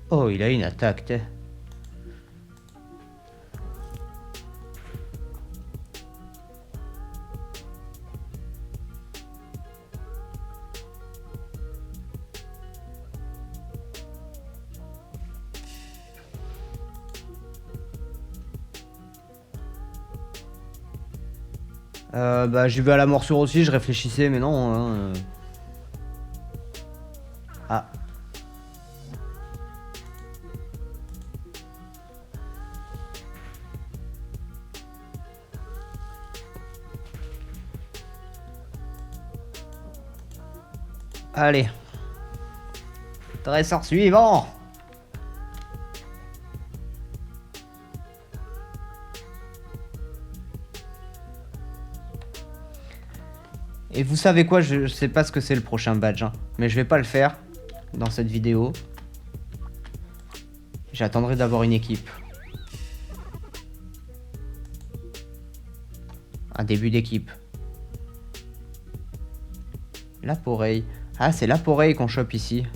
Oh, il a une attaque, t'es. Bah j'y vais à la morsure aussi, je réfléchissais mais non hein. Ah. Allez. Dresseur suivant. Et vous savez quoi, je sais pas ce que c'est le prochain badge, hein, mais je vais pas le faire dans cette vidéo. J'attendrai d'avoir une équipe. Un début d'équipe. Laporeille. Ah, c'est Laporeille qu'on chope ici.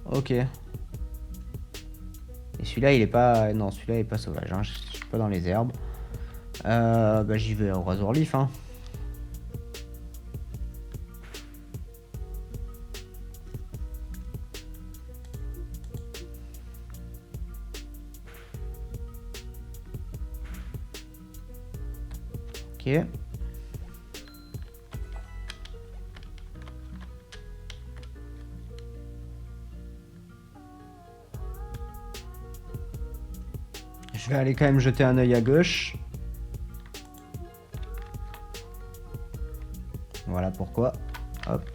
Ok. Et celui-là, il est pas... Non, celui-là, il est pas sauvage, hein. Je suis pas dans les herbes. Bah j'y vais au Razorleaf, hein. Ok. Je vais aller quand même jeter un œil à gauche. Voilà pourquoi. Hop.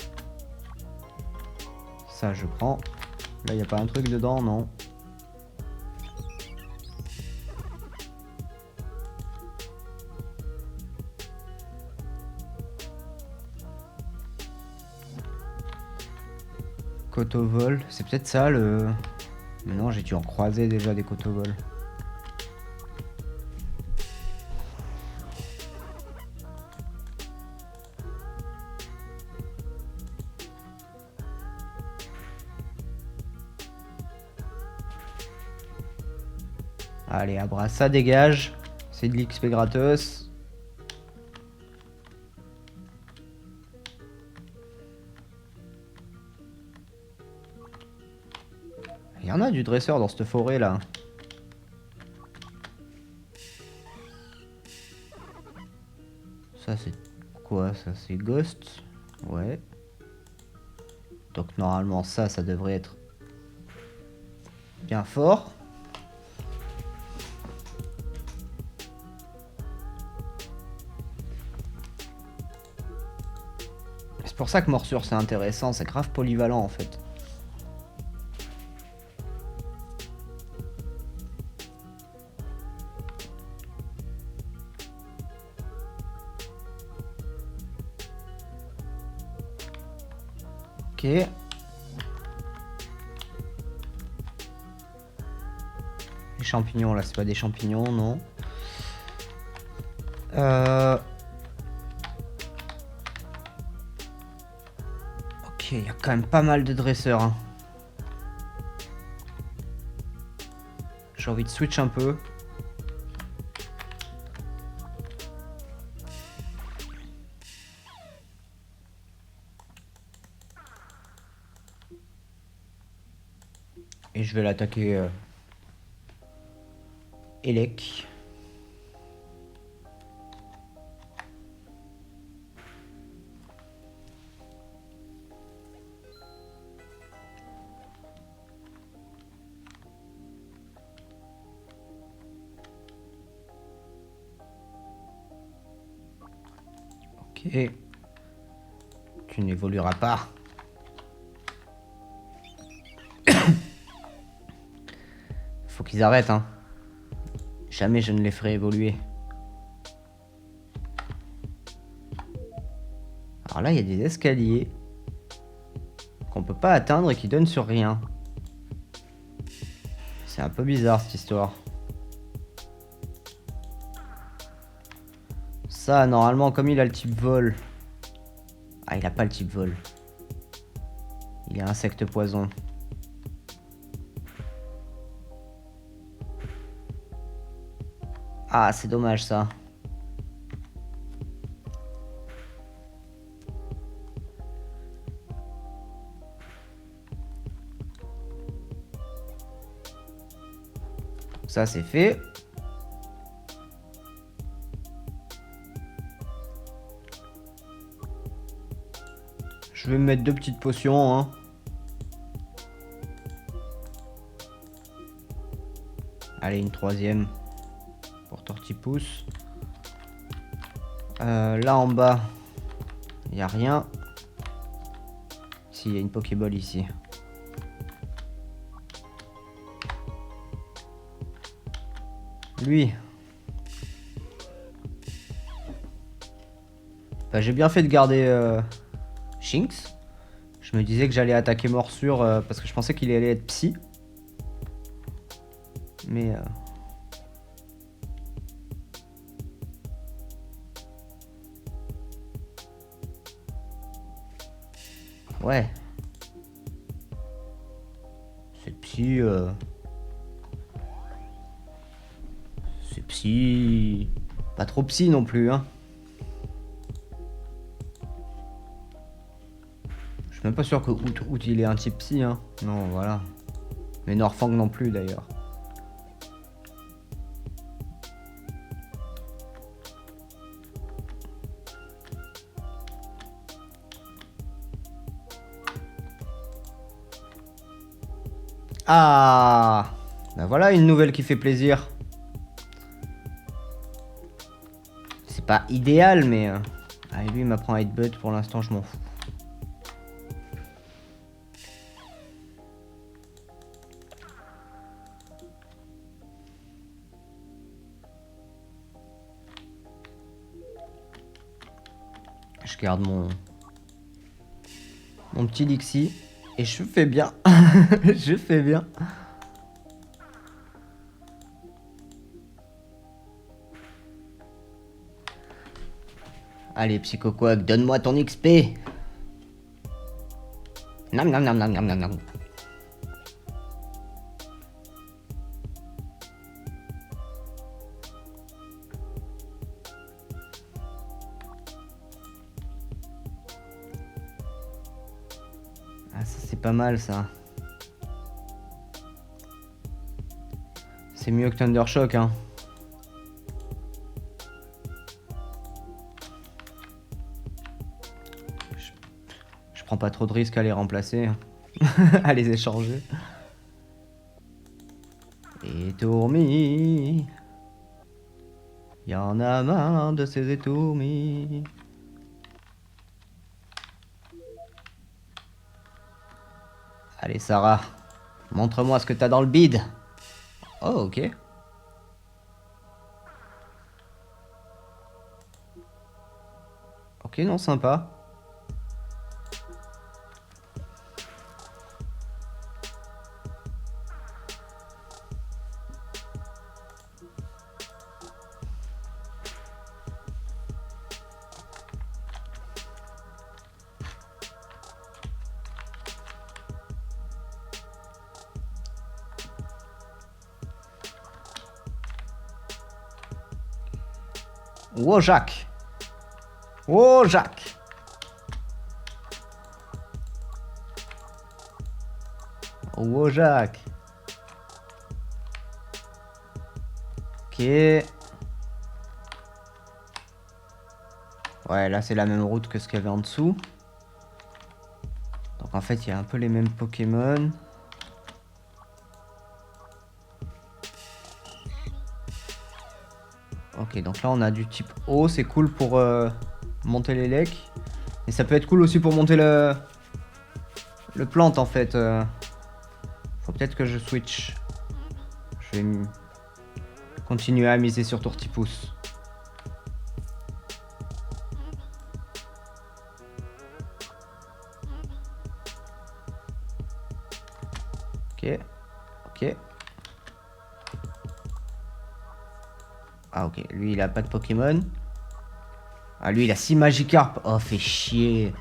Ça je prends. Là il n'y a pas un truc dedans, non. Cotovol, c'est peut-être ça le... Mais non, j'ai dû en croiser déjà des cotovols. Allez, Abra, ça dégage. C'est de l'XP gratos. Il y en a du dresseur dans cette forêt là. Ça c'est quoi? Ça c'est Ghost. Ouais. Donc normalement ça devrait être bien fort. C'est pour ça que morsure c'est intéressant, c'est grave polyvalent en fait. Ok. Les champignons là, c'est pas des champignons, non. Ok, il y a quand même pas mal de dresseurs. Hein. J'ai envie de switch un peu. Et je vais l'attaquer Elec. Ok. Tu n'évolueras pas. Faut qu'ils arrêtent, hein. Jamais je ne les ferai évoluer. Alors là, il y a des escaliers qu'on peut pas atteindre et qui donnent sur rien. C'est un peu bizarre cette histoire. Ça, normalement, comme il a le type vol... Ah, il a pas le type vol. Il est insecte poison. Ah, c'est dommage ça. Ça, c'est fait. Je vais me mettre 2 petites potions, hein. Allez, une 3e pour Tortipousse. Là en bas, il n'y a rien. Si, il y a une Pokéball ici. Lui. Bah, j'ai bien fait de garder Shinx. Je me disais que j'allais attaquer Morsure parce que je pensais qu'il allait être psy. Mais... Ouais. C'est psy... C'est psy... Pas trop psy non plus, hein. Je suis même pas sûr que Out il est un type psy, hein. Non, voilà. Mais Norfang non plus, d'ailleurs. Ah, ben voilà une nouvelle qui fait plaisir. C'est pas idéal, mais... Ah, lui, il m'apprend à Headbutt. Pour l'instant, je m'en fous. Je garde mon petit Lixie. Et je fais bien. Je fais bien. Allez, Psychoquack, donne-moi ton XP. Nam nam nam nam nam nam nam. Ah, ça c'est pas mal ça. C'est mieux que Thundershock, hein. Je prends pas trop de risques à les remplacer, hein. À les échanger. Et tourmis. Y en a marre de ces étourmis. Allez Sarah, montre-moi ce que t'as dans le bide. Oh ok. Ok non sympa. Wojak. Wojak. Wojak. Ok. Ouais, là c'est la même route que ce qu'il y avait en dessous. Donc en fait, il y a un peu les mêmes Pokémon. Ok, donc là on a du type eau, c'est cool pour monter les lecs. Et ça peut être cool aussi pour monter le plante en fait. Faut peut-être que je switch. Je vais continuer à miser sur Tourtipousse. Ok, ok. Ah ok, lui il a pas de Pokémon. Ah lui il a 6 Magikarp. Oh fait chier.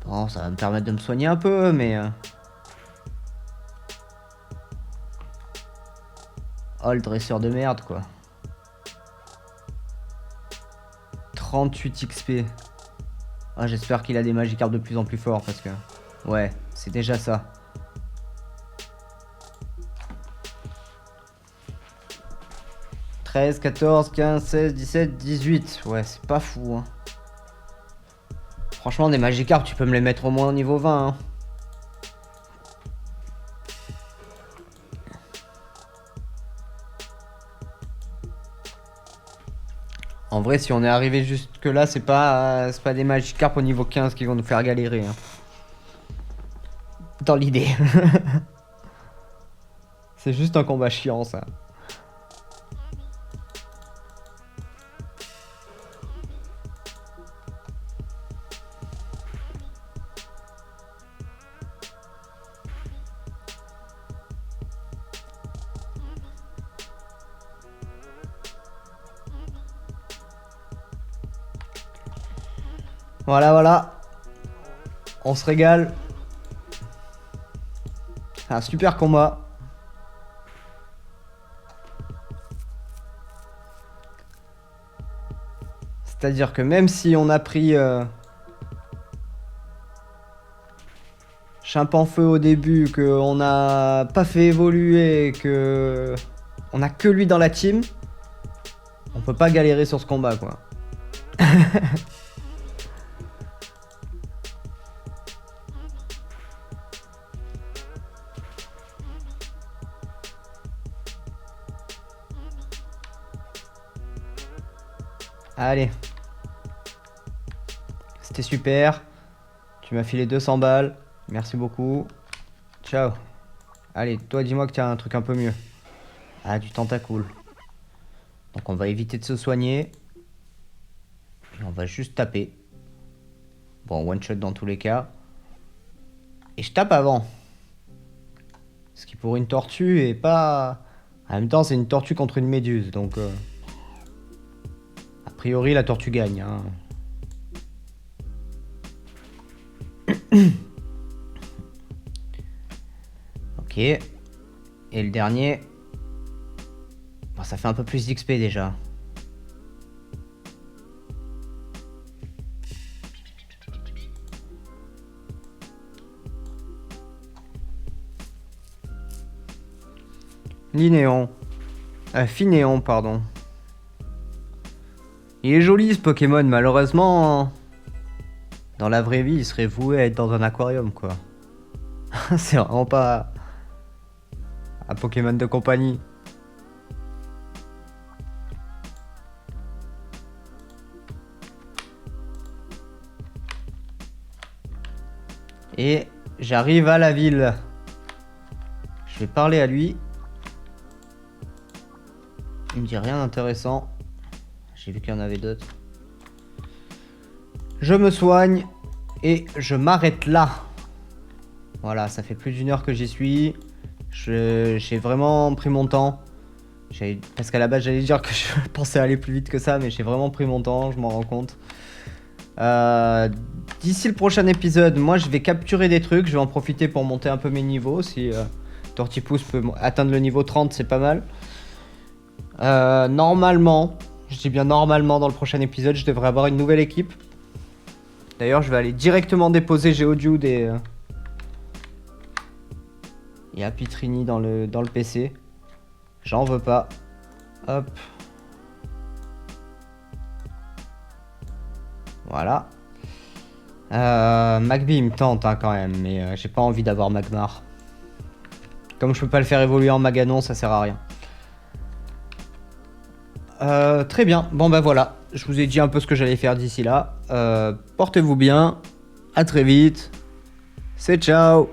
Bon ça va me permettre de me soigner un peu mais... Oh le dresseur de merde quoi. 38 XP. Ah j'espère qu'il a des Magikarp de plus en plus forts parce que... Ouais, c'est déjà ça. « 13, 14, 15, 16, 17, 18. » Ouais, c'est pas fou, hein. Franchement, des Magikarp, tu peux me les mettre au moins au niveau 20, hein. En vrai, si on est arrivé jusque là, c'est pas des Magikarp au niveau 15 qui vont nous faire galérer, hein. Dans l'idée. C'est juste un combat chiant, ça. Voilà, voilà. On se régale. Un super combat. C'est-à-dire que même si on a pris Chimpanfeu au début, qu'on n'a pas fait évoluer, que on a que lui dans la team, on peut pas galérer sur ce combat quoi. Allez. C'était super. Tu m'as filé 200 balles. Merci beaucoup. Ciao. Allez, toi dis-moi que tu as un truc un peu mieux. Ah, du tentacool. Donc on va éviter de se soigner. Et on va juste taper. Bon, one shot dans tous les cas. Et je tape avant. Ce qui pour une tortue est pas... En même temps, c'est une tortue contre une méduse. Donc... A priori, la tortue gagne. Hein. Ok. Et le dernier... Bon, ça fait un peu plus d'XP déjà. Linéon. Finéon, pardon. Il est joli ce Pokémon, malheureusement. Dans la vraie vie, il serait voué à être dans un aquarium, quoi. C'est vraiment pas un Pokémon de compagnie. Et j'arrive à la ville. Je vais parler à lui. Il me dit rien d'intéressant. J'ai vu qu'il y en avait d'autres. Je me soigne et je m'arrête là. Voilà, ça fait plus d'1 heure que j'y suis. J'ai vraiment pris mon temps. Parce qu'à la base, j'allais dire que je pensais aller plus vite que ça, mais j'ai vraiment pris mon temps, je m'en rends compte. D'ici le prochain épisode, moi je vais capturer des trucs, je vais en profiter pour monter un peu mes niveaux. Si Tortipousse peut atteindre le niveau 30, c'est pas mal. Normalement, je dis bien normalement, dans le prochain épisode, je devrais avoir une nouvelle équipe. D'ailleurs, je vais aller directement déposer Geodude et Happy Trini dans le PC. J'en veux pas. Hop. Voilà. Magby il me tente hein, quand même, mais j'ai pas envie d'avoir Magmar. Comme je peux pas le faire évoluer en Maganon, ça sert à rien. Très bien, bon bah voilà, je vous ai dit un peu ce que j'allais faire d'ici là. Portez-vous bien, à très vite, c'est ciao.